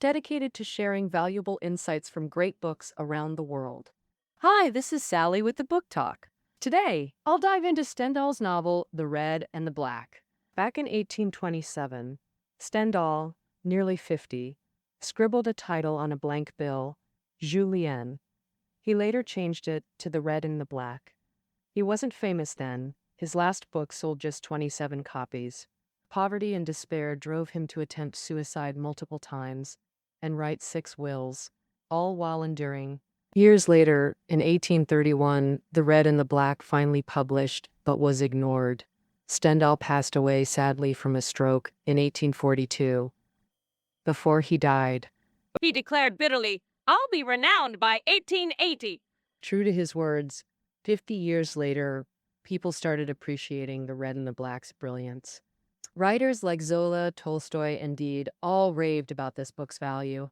dedicated to sharing valuable insights from great books around the world. Hi, this is Sally with the Book Talk. Today, I'll dive into Stendhal's novel, The Red and the Black. Back in 1827, Stendhal, nearly 50, scribbled a title on a blank bill, Julien. He later changed it to The Red and the Black. He wasn't famous then. His last book sold just 27 copies. Poverty and despair drove him to attempt suicide multiple times and write 6 wills, all while enduring. Years later, in 1831, The Red and the Black finally published, but was ignored. Stendhal passed away sadly from a stroke in 1842. Before he died, He declared bitterly, "I'll be renowned by 1880." true to his words, 50 years later, people started appreciating The Red and the Black's brilliance. Writers like Zola, Tolstoy, and Deed all raved about this book's value.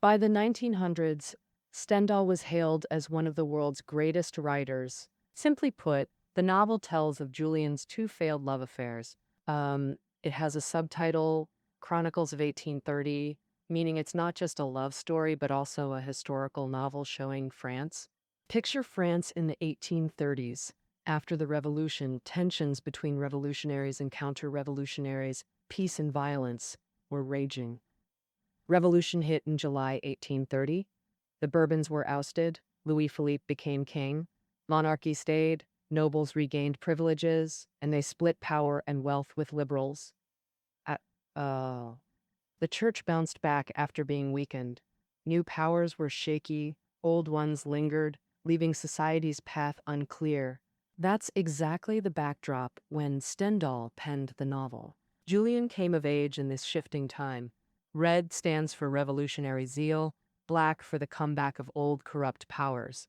By the 1900s, Stendhal was hailed as one of the world's greatest writers. Simply put, the novel tells of Julian's 2 failed love affairs. It has a subtitle, Chronicles of 1830, meaning it's not just a love story, but also a historical novel showing France. Picture France in the 1830s. After the revolution, tensions between revolutionaries and counter-revolutionaries, peace and violence, were raging. Revolution hit in July 1830. The Bourbons were ousted. Louis-Philippe became king. Monarchy stayed. Nobles regained privileges, and they split power and wealth with liberals. The church bounced back after being weakened. New powers were shaky. Old ones lingered, leaving society's path unclear. That's exactly the backdrop when Stendhal penned the novel. Julien came of age in this shifting time. Red stands for revolutionary zeal, black for the comeback of old corrupt powers.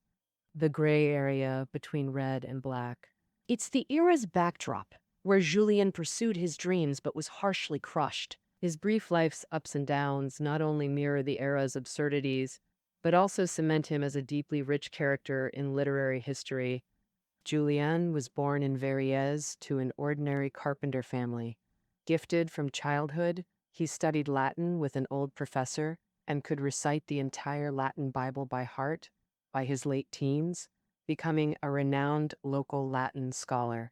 The gray area between red and black. It's the era's backdrop, where Julien pursued his dreams but was harshly crushed. His brief life's ups and downs not only mirror the era's absurdities, but also cement him as a deeply rich character in literary history. Julien was born in Verrières to an ordinary carpenter family. Gifted from childhood, he studied Latin with an old professor and could recite the entire Latin Bible by heart by his late teens, becoming a renowned local Latin scholar.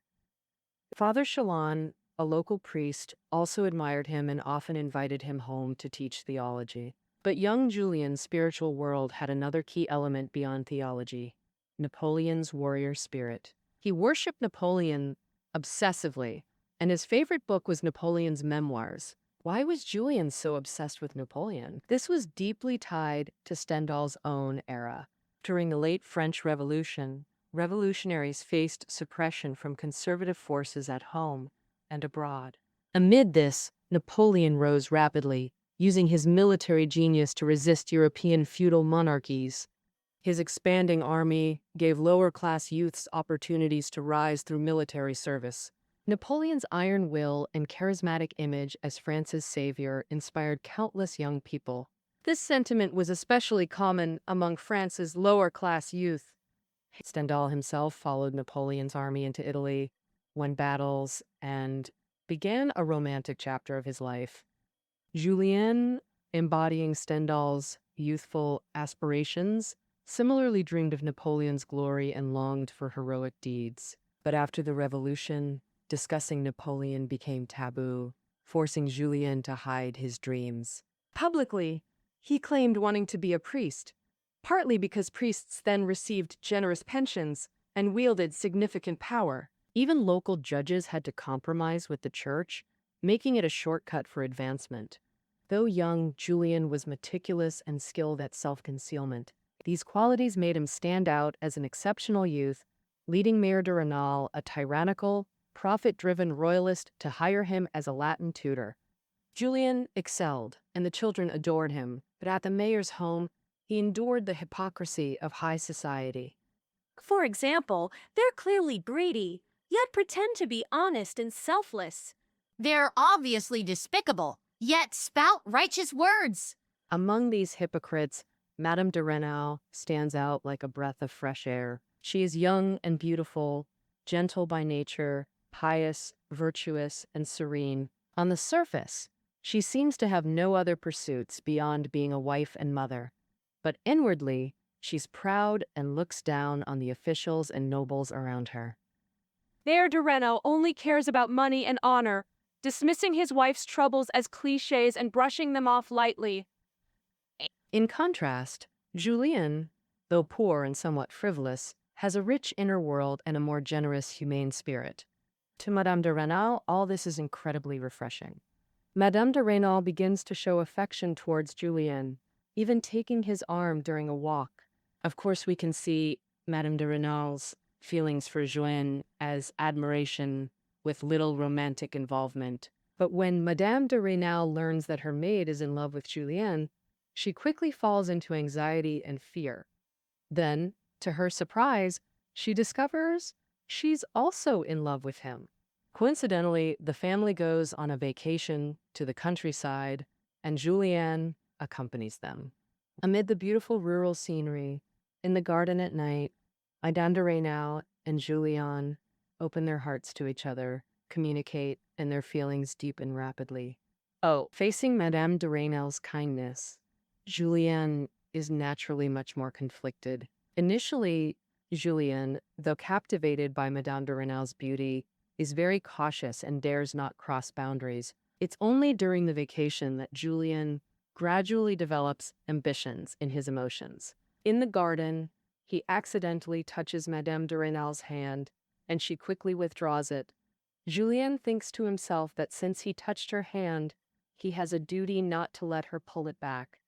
Father Chalon, a local priest, also admired him and often invited him home to teach theology. But young Julien's spiritual world had another key element beyond theology: Napoleon's warrior spirit. He worshipped Napoleon obsessively, and his favorite book was Napoleon's memoirs. Why was Julien so obsessed with Napoleon? This was deeply tied to Stendhal's own era. During the late French Revolution, revolutionaries faced suppression from conservative forces at home and abroad. Amid this, Napoleon rose rapidly, using his military genius to resist European feudal monarchies. His expanding army gave lower-class youths opportunities to rise through military service. Napoleon's iron will and charismatic image as France's savior inspired countless young people. This sentiment was especially common among France's lower-class youth. Stendhal himself followed Napoleon's army into Italy, won battles, and began a romantic chapter of his life. Julien, embodying Stendhal's youthful aspirations, similarly dreamed of Napoleon's glory and longed for heroic deeds. But after the revolution, discussing Napoleon became taboo, forcing Julien to hide his dreams. Publicly, he claimed wanting to be a priest, partly because priests then received generous pensions and wielded significant power. Even local judges had to compromise with the church, making it a shortcut for advancement. Though young, Julien was meticulous and skilled at self-concealment. These qualities made him stand out as an exceptional youth, leading Mayor de Rênal, a tyrannical, profit-driven royalist, to hire him as a Latin tutor. Julien excelled, and the children adored him, but at the mayor's home, he endured the hypocrisy of high society. For example, they're clearly greedy, yet pretend to be honest and selfless. They're obviously despicable, yet spout righteous words. Among these hypocrites, Madame de Rênal stands out like a breath of fresh air. She is young and beautiful, gentle by nature, pious, virtuous, and serene. On the surface, She seems to have no other pursuits beyond being a wife and mother. But inwardly, she's proud and looks down on the officials and nobles around her. There, de Rênal only cares about money and honor, dismissing his wife's troubles as cliches and brushing them off lightly. In contrast, Julien, though poor and somewhat frivolous, has a rich inner world and a more generous, humane spirit. To Madame de Rênal, all this is incredibly refreshing. Madame de Rênal begins to show affection towards Julien, even taking his arm during a walk. Of course, we can see Madame de Rênal's feelings for Julien as admiration with little romantic involvement. But when Madame de Rênal learns that her maid is in love with Julien, she quickly falls into anxiety and fear. Then, to her surprise, she discovers she's also in love with him. Coincidentally, the family goes on a vacation to the countryside, and Julien accompanies them. Amid the beautiful rural scenery, in the garden at night, Madame de Rênal and Julien open their hearts to each other, communicate, and their feelings deepen rapidly. Oh, facing Madame de Rênal's kindness, Julien is naturally much more conflicted. Initially, Julien, though captivated by Madame de Rênal's beauty, is very cautious and dares not cross boundaries. It's only during the vacation that Julien gradually develops ambitions in his emotions. In the garden, he accidentally touches Madame de Rênal's hand, and she quickly withdraws it. Julien thinks to himself that since he touched her hand, he has a duty not to let her pull it back.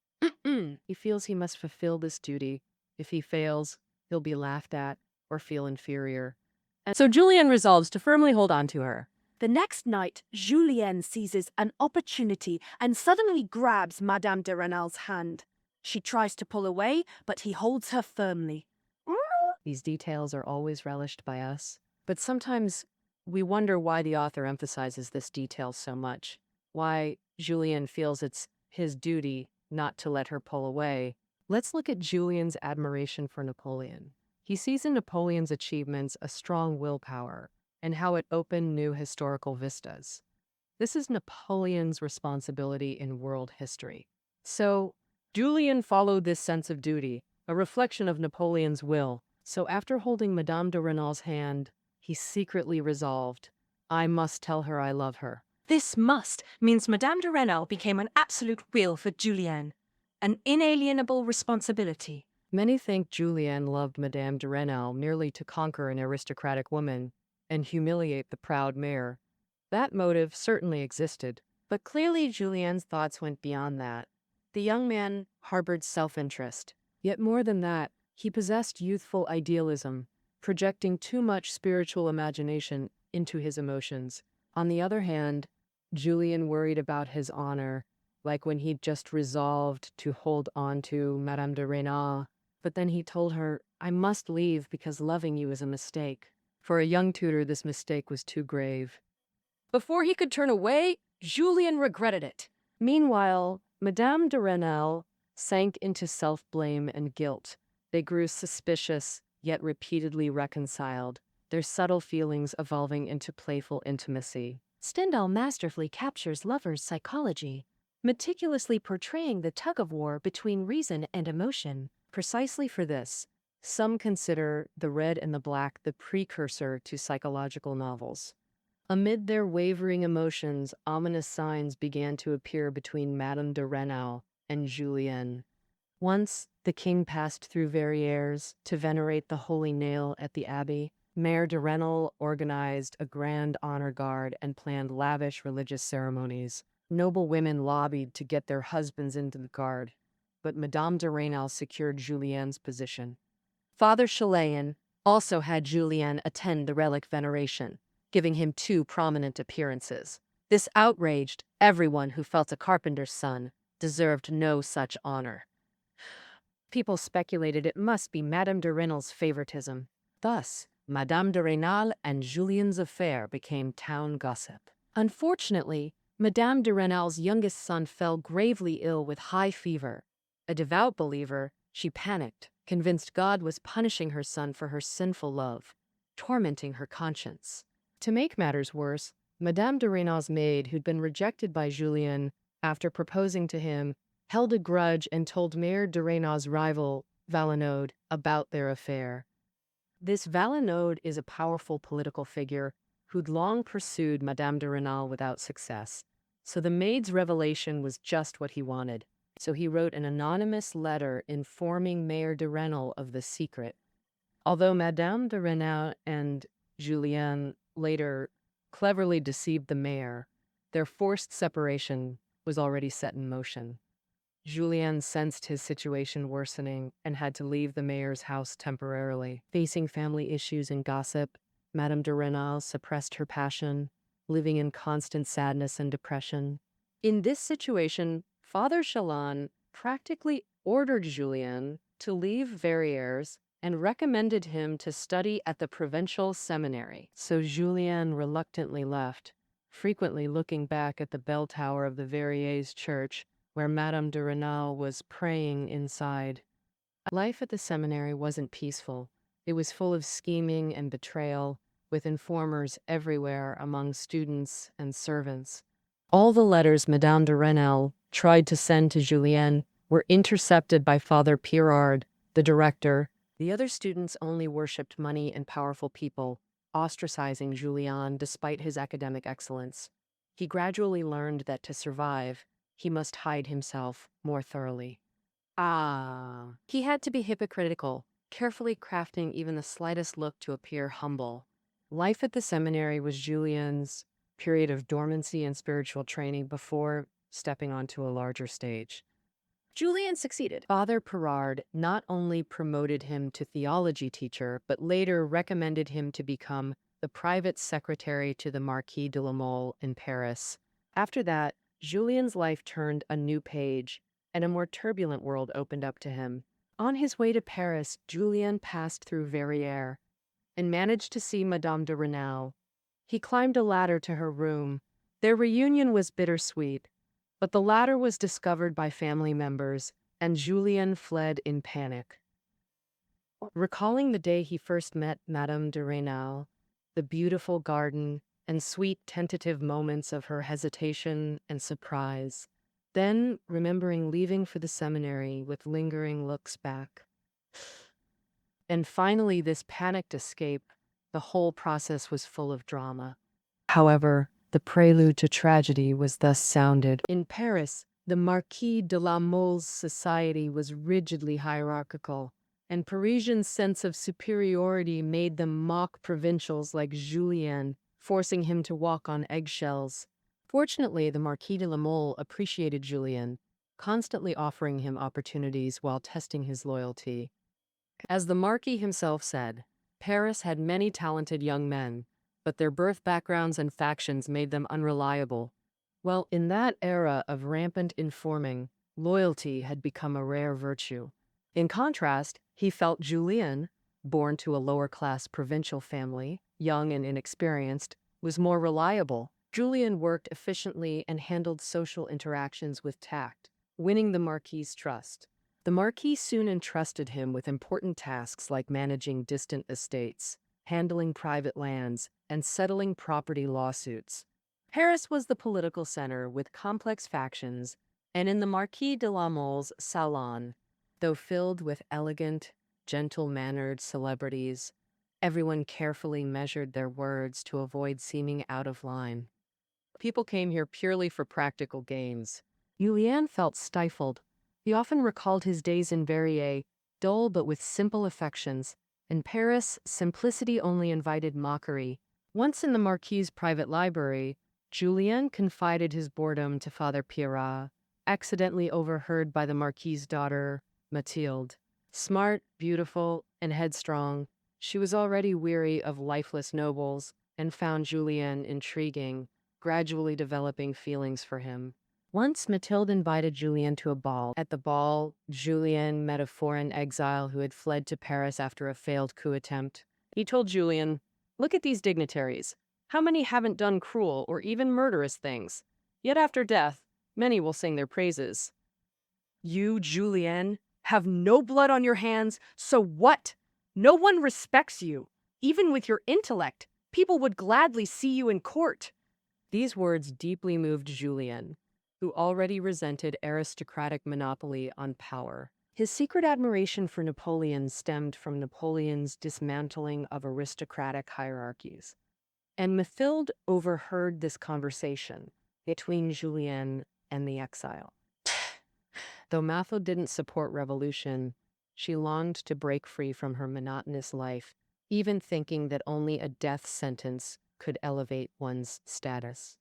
He feels he must fulfill this duty. If he fails, he'll be laughed at or feel inferior. And so Julien resolves to firmly hold on to her. The next night, Julien seizes an opportunity and suddenly grabs Madame de Rênal's hand. She tries to pull away, but he holds her firmly. These details are always relished by us, but sometimes we wonder why the author emphasizes this detail so much, why Julien feels it's his duty not to let her pull away. Let's look at Julien's admiration for Napoleon. He sees in Napoleon's achievements a strong willpower and how it opened new historical vistas. This is Napoleon's responsibility in world history. So, Julien followed this sense of duty, a reflection of Napoleon's will. So after holding Madame de Rênal's hand, he secretly resolved, I must tell her I love her. This must means Madame de Rênal became an absolute will for Julien, an inalienable responsibility. Many think Julien loved Madame de Rênal merely to conquer an aristocratic woman and humiliate the proud mayor. That motive certainly existed, but clearly Julien's thoughts went beyond that. The young man harbored self-interest. Yet more than that, he possessed youthful idealism, projecting too much spiritual imagination into his emotions. On the other hand, Julien worried about his honor, like when he'd just resolved to hold on to Madame de Rênal. But then he told her, I must leave because loving you is a mistake. For a young tutor, this mistake was too grave. Before he could turn away, Julien regretted it. Meanwhile, Madame de Rênal sank into self-blame and guilt. They grew suspicious, yet repeatedly reconciled, their subtle feelings evolving into playful intimacy. Stendhal masterfully captures lovers' psychology, meticulously portraying the tug-of-war between reason and emotion. Precisely for this, some consider The Red and the Black the precursor to psychological novels. Amid their wavering emotions, ominous signs began to appear between Madame de Rênal and Julien. Once, the king passed through Verrières to venerate the Holy Nail at the abbey. Mayor de Rênal organized a grand honor guard and planned lavish religious ceremonies. Noble women lobbied to get their husbands into the guard, but Madame de Rênal secured Julien's position. Father Chalayan also had Julien attend the relic veneration, giving him 2 prominent appearances. This outraged everyone who felt a carpenter's son deserved no such honor. People speculated it must be Madame de Rênal's favoritism. Thus, Madame de Rênal and Julien's affair became town gossip. Unfortunately, Madame de Rênal's youngest son fell gravely ill with high fever. A devout believer, she panicked, convinced God was punishing her son for her sinful love, tormenting her conscience. To make matters worse, Madame de Rênal's maid, who'd been rejected by Julien, after proposing to him, held a grudge and told Mayor de Rênal's rival, Valenod, about their affair. This Valenod is a powerful political figure who'd long pursued Madame de Rênal without success. So the maid's revelation was just what he wanted. So he wrote an anonymous letter informing Mayor de Rênal of the secret. Although Madame de Rênal and Julien later cleverly deceived the mayor, their forced separation was already set in motion. Julien sensed his situation worsening and had to leave the mayor's house temporarily. Facing family issues and gossip, Madame de Rênal suppressed her passion, living in constant sadness and depression. In this situation, Father Chalon practically ordered Julien to leave Verrières and recommended him to study at the provincial seminary. So Julien reluctantly left, frequently looking back at the bell tower of the Verrières church, where Madame de Rênal was praying inside. Life at the seminary wasn't peaceful. It was full of scheming and betrayal, with informers everywhere among students and servants. All the letters Madame de Rênal tried to send to Julien were intercepted by Father Pirard, the director. The other students only worshipped money and powerful people, ostracizing Julien despite his academic excellence. He gradually learned that to survive, he must hide himself more thoroughly. He had to be hypocritical, carefully crafting even the slightest look to appear humble. Life at the seminary was Julien's period of dormancy and spiritual training before stepping onto a larger stage. Julien succeeded. Father Pirard not only promoted him to theology teacher, but later recommended him to become the private secretary to the Marquis de la Mole in Paris. After that, Julien's life turned a new page, and a more turbulent world opened up to him. On his way to Paris, Julien passed through Verrières and managed to see Madame de Rênal. He climbed a ladder to her room. Their reunion was bittersweet, but the ladder was discovered by family members, and Julien fled in panic. Recalling the day he first met Madame de Rênal, the beautiful garden, and sweet tentative moments of her hesitation and surprise. Then, remembering leaving for the seminary with lingering looks back. And finally, this panicked escape. The whole process was full of drama. However, the prelude to tragedy was thus sounded. In Paris, the Marquis de la Mole's society was rigidly hierarchical, and Parisians' sense of superiority made them mock provincials like Julien, forcing him to walk on eggshells. Fortunately, the Marquis de la Mole appreciated Julien, constantly offering him opportunities while testing his loyalty. As the Marquis himself said, Paris had many talented young men, but their birth backgrounds and factions made them unreliable. Well, in that era of rampant informing, loyalty had become a rare virtue. In contrast, he felt Julien, born to a lower-class provincial family, young and inexperienced, was more reliable. Julien worked efficiently and handled social interactions with tact, winning the Marquis's trust. The Marquis soon entrusted him with important tasks like managing distant estates, handling private lands, and settling property lawsuits. Paris was the political center with complex factions, and in the Marquis de la Mole's salon, though filled with elegant, gentle-mannered celebrities, everyone carefully measured their words to avoid seeming out of line. People came here purely for practical gains. Julien felt stifled. He often recalled his days in Verrières, dull but with simple affections. In Paris, simplicity only invited mockery. Once in the Marquis's private library, Julien confided his boredom to Father Pirard, accidentally overheard by the Marquis's daughter, Mathilde. Smart, beautiful, and headstrong, she was already weary of lifeless nobles and found Julien intriguing, gradually developing feelings for him. Once Mathilde invited Julien to a ball. At the ball, Julien met a foreign exile who had fled to Paris after a failed coup attempt. He told Julien, "Look at these dignitaries. How many haven't done cruel or even murderous things? Yet after death, many will sing their praises. You, Julien, have no blood on your hands, so what? No one respects you. Even with your intellect, people would gladly see you in court." These words deeply moved Julien. who already resented aristocratic monopoly on power. His secret admiration for Napoleon stemmed from Napoleon's dismantling of aristocratic hierarchies. And Mathilde overheard this conversation between Julien and the exile. Though Mathilde didn't support revolution, she longed to break free from her monotonous life, even thinking that only a death sentence could elevate one's status.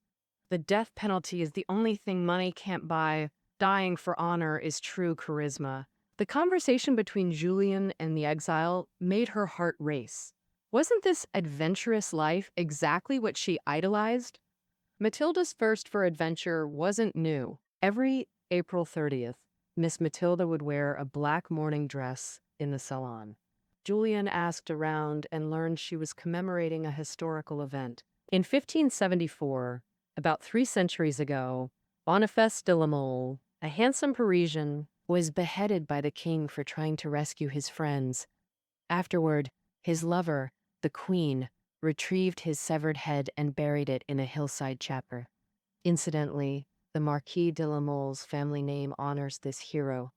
The death penalty is the only thing money can't buy. Dying for honor is true charisma. The conversation between Julien and the exile made her heart race. Wasn't this adventurous life exactly what she idolized? Matilda's thirst for adventure wasn't new. Every April 30th, Miss Matilda would wear a black morning dress in the salon. Julien asked around and learned she was commemorating a historical event. In 1574, about 3 centuries ago, Boniface de la Mole, a handsome Parisian, was beheaded by the king for trying to rescue his friends. Afterward, his lover, the queen, retrieved his severed head and buried it in a hillside chapel. Incidentally, the Marquis de la Mole's family name honors this hero.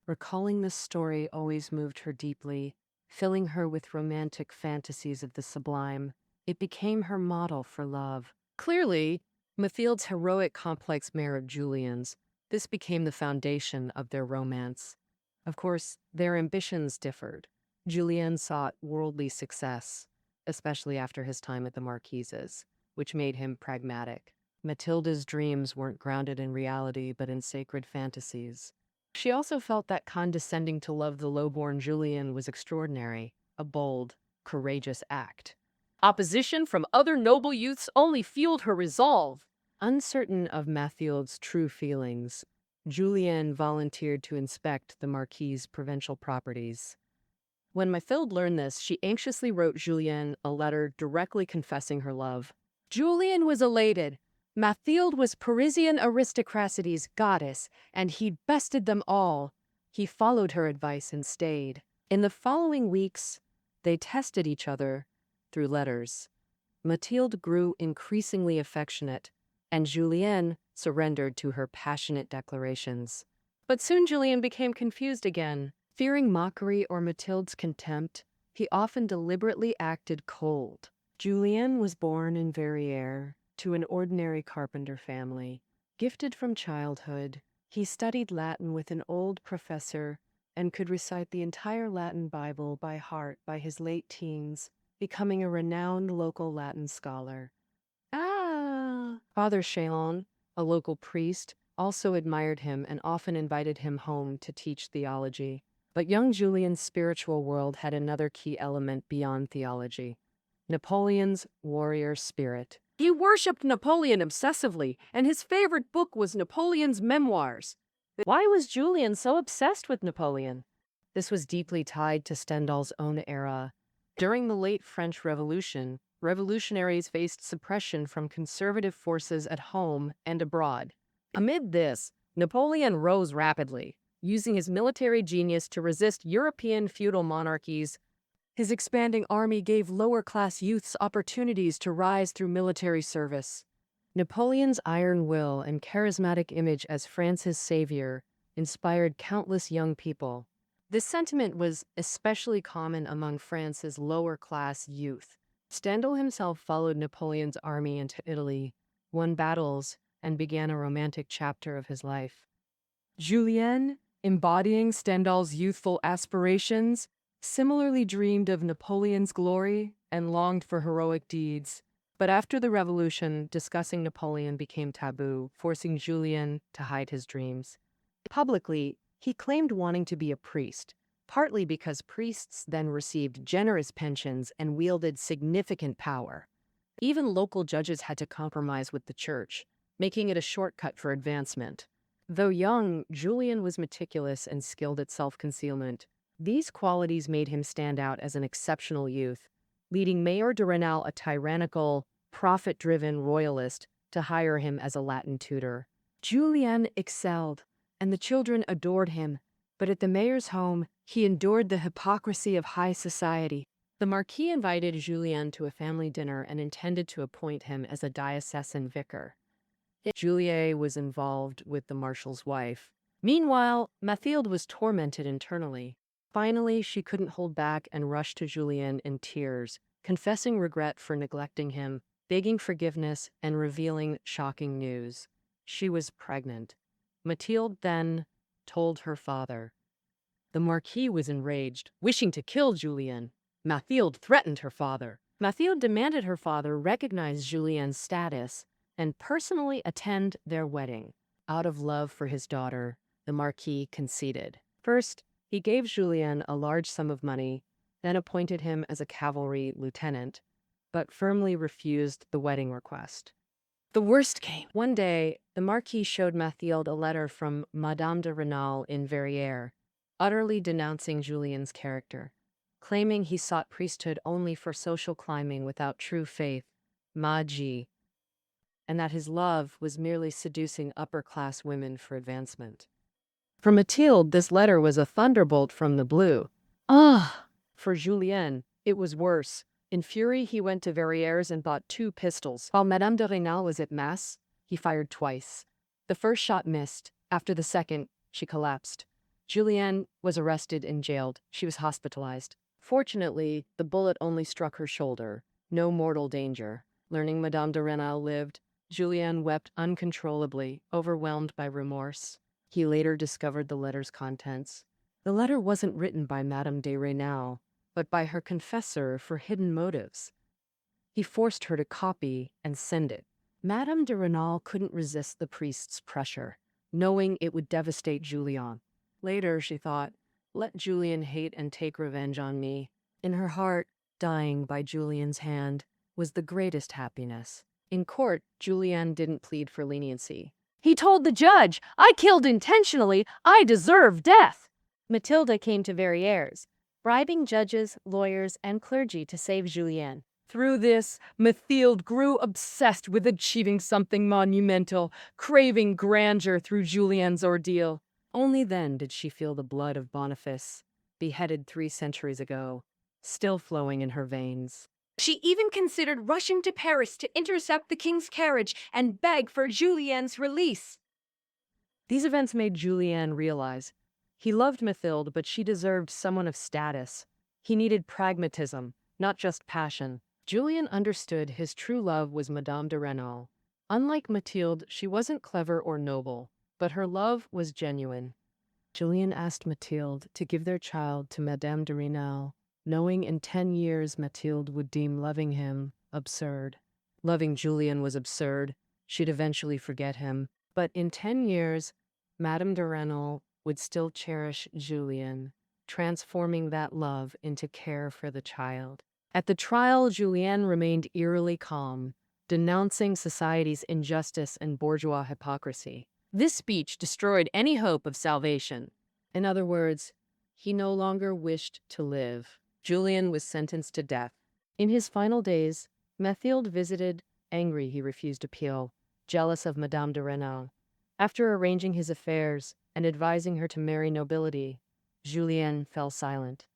Recalling this story always moved her deeply, filling her with romantic fantasies of the sublime. It became her model for love. Clearly, Mathilde's heroic complex mirrored Julien's. This became the foundation of their romance. Of course, their ambitions differed. Julien sought worldly success, especially after his time at the Marquise's, which made him pragmatic. Matilda's dreams weren't grounded in reality, but in sacred fantasies. She also felt that condescending to love the lowborn Julien was extraordinary, a bold, courageous act. Opposition from other noble youths only fueled her resolve. Uncertain of Mathilde's true feelings, Julien volunteered to inspect the Marquis's provincial properties. When Mathilde learned this, she anxiously wrote Julien a letter directly confessing her love. Julien was elated. Mathilde was Parisian aristocracy's goddess, and he'd bested them all. He followed her advice and stayed. In the following weeks, they tested each other through letters. Mathilde grew increasingly affectionate, and Julien surrendered to her passionate declarations. But soon Julien became confused again. Fearing mockery or Mathilde's contempt, he often deliberately acted cold. Julien was born in Verrières to an ordinary carpenter family. Gifted from childhood, he studied Latin with an old professor and could recite the entire Latin Bible by heart by his late teens, becoming a renowned local Latin scholar. Father Chalon, a local priest, also admired him and often invited him home to teach theology. But young Julien's spiritual world had another key element beyond theology: Napoleon's warrior spirit. He worshipped Napoleon obsessively, and his favorite book was Napoleon's memoirs. Why was Julien so obsessed with Napoleon? This was deeply tied to Stendhal's own era. During the late French Revolution, revolutionaries faced suppression from conservative forces at home and abroad. Amid this, Napoleon rose rapidly, using his military genius to resist European feudal monarchies. His expanding army gave lower-class youths opportunities to rise through military service. Napoleon's iron will and charismatic image as France's savior inspired countless young people. This sentiment was especially common among France's lower-class youth. Stendhal himself followed Napoleon's army into Italy, won battles, and began a romantic chapter of his life. Julien, embodying Stendhal's youthful aspirations, similarly dreamed of Napoleon's glory and longed for heroic deeds. But after the revolution, discussing Napoleon became taboo, forcing Julien to hide his dreams. Publicly, he claimed wanting to be a priest, partly because priests then received generous pensions and wielded significant power. Even local judges had to compromise with the church, making it a shortcut for advancement. Though young, Julien was meticulous and skilled at self-concealment. These qualities made him stand out as an exceptional youth, leading Mayor de Rênal, a tyrannical, profit-driven royalist, to hire him as a Latin tutor. Julien excelled, and the children adored him, but at the mayor's home, he endured the hypocrisy of high society. The Marquis invited Julien to a family dinner and intended to appoint him as a diocesan vicar. Julie was involved with the marshal's wife. Meanwhile, Mathilde was tormented internally. Finally, she couldn't hold back and rushed to Julien in tears, confessing regret for neglecting him, begging forgiveness, and revealing shocking news. She was pregnant. Mathilde then told her father. The Marquis was enraged, wishing to kill Julien. Mathilde threatened her father. Mathilde demanded her father recognize Julien's status and personally attend their wedding. Out of love for his daughter, the Marquis conceded. First, he gave Julien a large sum of money, then appointed him as a cavalry lieutenant, but firmly refused the wedding request. The worst came. One day, the Marquis showed Mathilde a letter from Madame de Rênal in Verrières, utterly denouncing Julien's character, claiming he sought priesthood only for social climbing without true faith, magie, and that his love was merely seducing upper-class women for advancement. For Mathilde, this letter was a thunderbolt from the blue. For Julien, it was worse. In fury, he went to Verrières and bought 2 pistols. While Madame de Rênal was at Mass, he fired twice. The first shot missed. After the second, she collapsed. Julien was arrested and jailed. She was hospitalized. Fortunately, the bullet only struck her shoulder. No mortal danger. Learning Madame de Rênal lived, Julien wept uncontrollably, overwhelmed by remorse. He later discovered the letter's contents. The letter wasn't written by Madame de Rênal, but by her confessor for hidden motives. He forced her to copy and send it. Madame de Rênal couldn't resist the priest's pressure, knowing it would devastate Julien. Later, she thought, let Julien hate and take revenge on me. In her heart, dying by Julien's hand was the greatest happiness. In court, Julien didn't plead for leniency. He told the judge, I killed intentionally, I deserve death. Mathilde came to Verrières, bribing judges, lawyers, and clergy to save Julien. Through this, Mathilde grew obsessed with achieving something monumental, craving grandeur through Julien's ordeal. Only then did she feel the blood of Boniface, beheaded 3 centuries ago, still flowing in her veins. She even considered rushing to Paris to intercept the king's carriage and beg for Julien's release. These events made Julien realize he loved Mathilde, but she deserved someone of status. He needed pragmatism, not just passion. Julien understood his true love was Madame de Rênal. Unlike Mathilde, she wasn't clever or noble, but her love was genuine. Julien asked Mathilde to give their child to Madame de Rênal, knowing in 10 years Mathilde would deem loving him absurd. Loving Julien was absurd. She'd eventually forget him. But in 10 years, Madame de Rênal would still cherish Julien, transforming that love into care for the child. At the trial, Julien remained eerily calm, denouncing society's injustice and bourgeois hypocrisy. This speech destroyed any hope of salvation. In other words, he no longer wished to live. Julien was sentenced to death. In his final days, Mathilde visited, angry he refused appeal, jealous of Madame de Rênal. After arranging his affairs and advising her to marry nobility, Julien fell silent.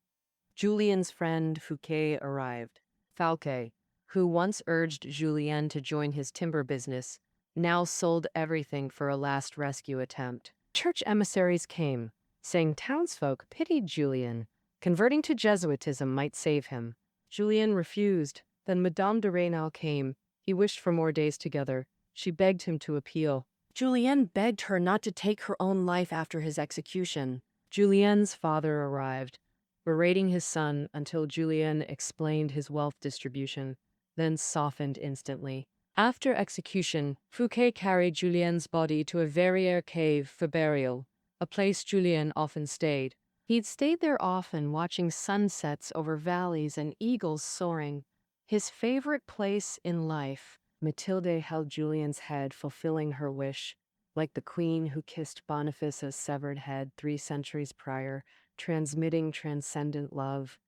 Julien's friend Fouquet arrived. Fouquet, who once urged Julien to join his timber business, now sold everything for a last rescue attempt. Church emissaries came, saying townsfolk pitied Julien. Converting to Jesuitism might save him. Julien refused. Then Madame de Rênal came. He wished for more days together. She begged him to appeal. Julien begged her not to take her own life after his execution. Julien's father arrived, berating his son until Julien explained his wealth distribution, then softened instantly. After execution, Fouquet carried Julien's body to a Verrières cave for burial, a place Julien often stayed. He'd stayed there often, watching sunsets over valleys and eagles soaring. His favorite place in life. Mathilde held Julien's head, fulfilling her wish, like the queen who kissed Boniface's severed head 3 centuries prior, transmitting transcendent love.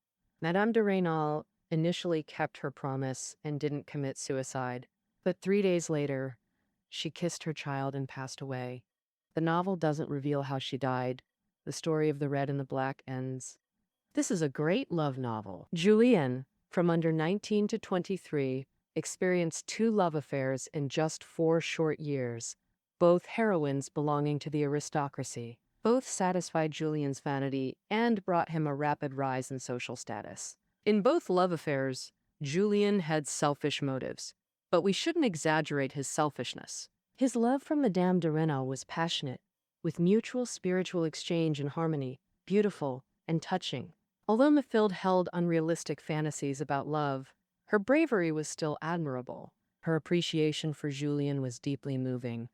Madame de Rênal initially kept her promise and didn't commit suicide, but 3 days later, she kissed her child and passed away. The novel doesn't reveal how she died. The story of the red and the black ends. This is a great love novel. Julien, from under 19 to 23, experienced two love affairs in just 4 short years, both heroines belonging to the aristocracy. Both satisfied Julien's vanity and brought him a rapid rise in social status. In both love affairs, Julien had selfish motives, but we shouldn't exaggerate his selfishness. His love for Madame de Rênal was passionate, with mutual spiritual exchange and harmony, beautiful and touching. Although Mathilde held unrealistic fantasies about love, her bravery was still admirable. Her appreciation for Julien was deeply moving.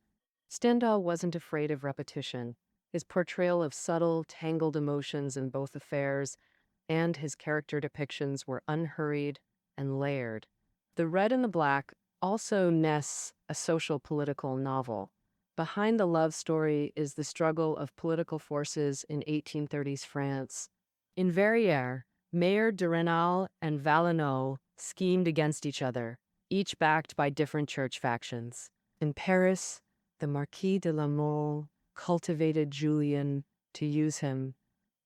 Stendhal wasn't afraid of repetition. His portrayal of subtle, tangled emotions in both affairs and his character depictions were unhurried and layered. The Red and the Black also nests a social political novel. Behind the love story is the struggle of political forces in 1830s France. In Verrières, Mayor de Rênal and Valenoux schemed against each other, each backed by different church factions. In Paris, the Marquis de la Mole cultivated Julien to use him.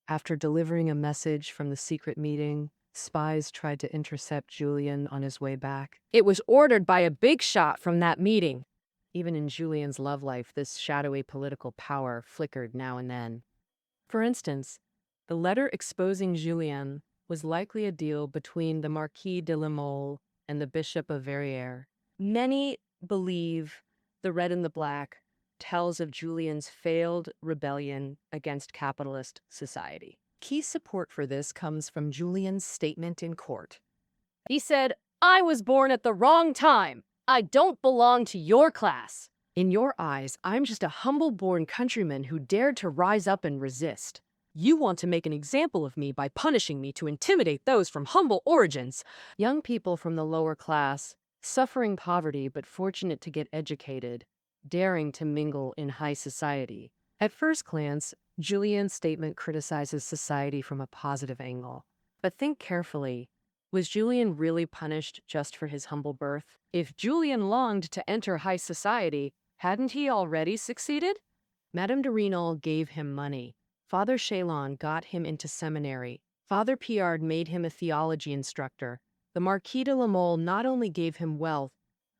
After delivering a message from the secret meeting, spies tried to intercept Julien on his way back. It was ordered by a big shot from that meeting. Even in Julien's love life, this shadowy political power flickered now and then. For instance, the letter exposing Julien was likely a deal between the Marquis de la Mole and the Bishop of Verrières. Many believe The Red and the Black tells of Julien's failed rebellion against capitalist society. Key support for this comes from Julien's statement in court. He said, "I was born at the wrong time. I don't belong to your class. In your eyes, I'm just a humble-born countryman who dared to rise up and resist. You want to make an example of me by punishing me to intimidate those from humble origins." Young people from the lower class, suffering poverty but fortunate to get educated, daring to mingle in high society. At first glance, Julien's statement criticizes society from a positive angle. But think carefully. Was Julien really punished just for his humble birth? If Julien longed to enter high society, hadn't he already succeeded? Madame de Rênal gave him money. Father Chalon got him into seminary. Father Piard made him a theology instructor. The Marquis de la Mole not only gave him wealth,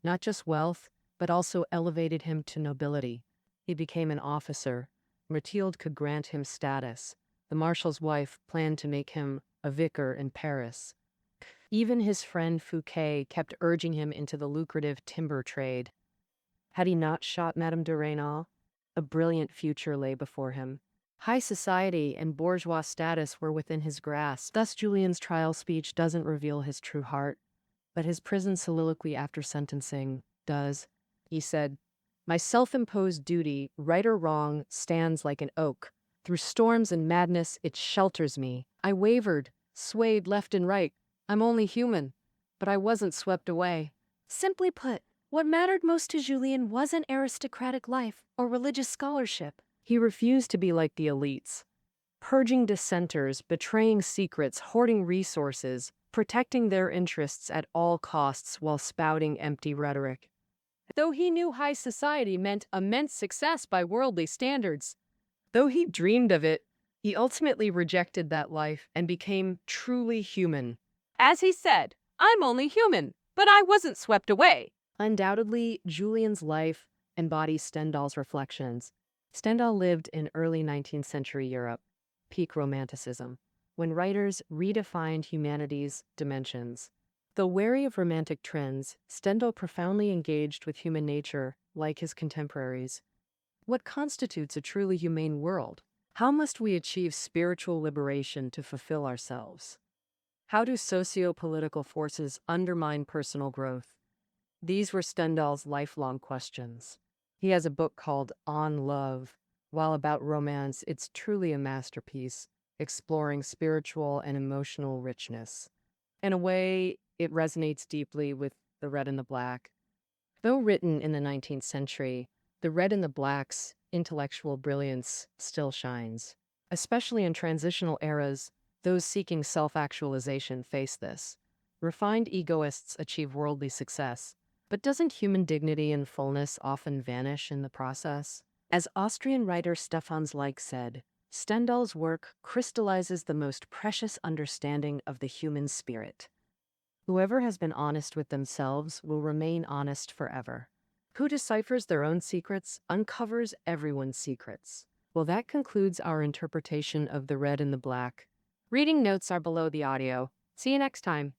not just wealth, but also elevated him to nobility. He became an officer. Mathilde could grant him status. The marshal's wife planned to make him a vicar in Paris. Even his friend Fouquet kept urging him into the lucrative timber trade. Had he not shot Madame de Rênal, a brilliant future lay before him. High society and bourgeois status were within his grasp. Thus, Julien's trial speech doesn't reveal his true heart, but his prison soliloquy after sentencing does. He said, "My self-imposed duty, right or wrong, stands like an oak. Through storms and madness, it shelters me. I wavered, swayed left and right. I'm only human, but I wasn't swept away." Simply put, what mattered most to Julien wasn't aristocratic life or religious scholarship. He refused to be like the elites, purging dissenters, betraying secrets, hoarding resources, protecting their interests at all costs while spouting empty rhetoric. Though he knew high society meant immense success by worldly standards, though he dreamed of it, he ultimately rejected that life and became truly human. As he said, "I'm only human, but I wasn't swept away." Undoubtedly, Julien's life embodies Stendhal's reflections. Stendhal lived in early 19th century Europe, peak Romanticism, when writers redefined humanity's dimensions. Though wary of romantic trends, Stendhal profoundly engaged with human nature, like his contemporaries. What constitutes a truly humane world? How must we achieve spiritual liberation to fulfill ourselves? How do socio-political forces undermine personal growth? These were Stendhal's lifelong questions. He has a book called On Love. While about romance, it's truly a masterpiece, exploring spiritual and emotional richness. In a way, it resonates deeply with The Red and the Black. Though written in the 19th century, The Red and the Black's intellectual brilliance still shines. Especially in transitional eras, those seeking self-actualization face this. Refined egoists achieve worldly success, but doesn't human dignity and fullness often vanish in the process? As Austrian writer Stefan Zweig said, Stendhal's work crystallizes the most precious understanding of the human spirit. Whoever has been honest with themselves will remain honest forever. Who deciphers their own secrets uncovers everyone's secrets. Well, that concludes our interpretation of the red and the black. Reading notes are below the audio. See you next time.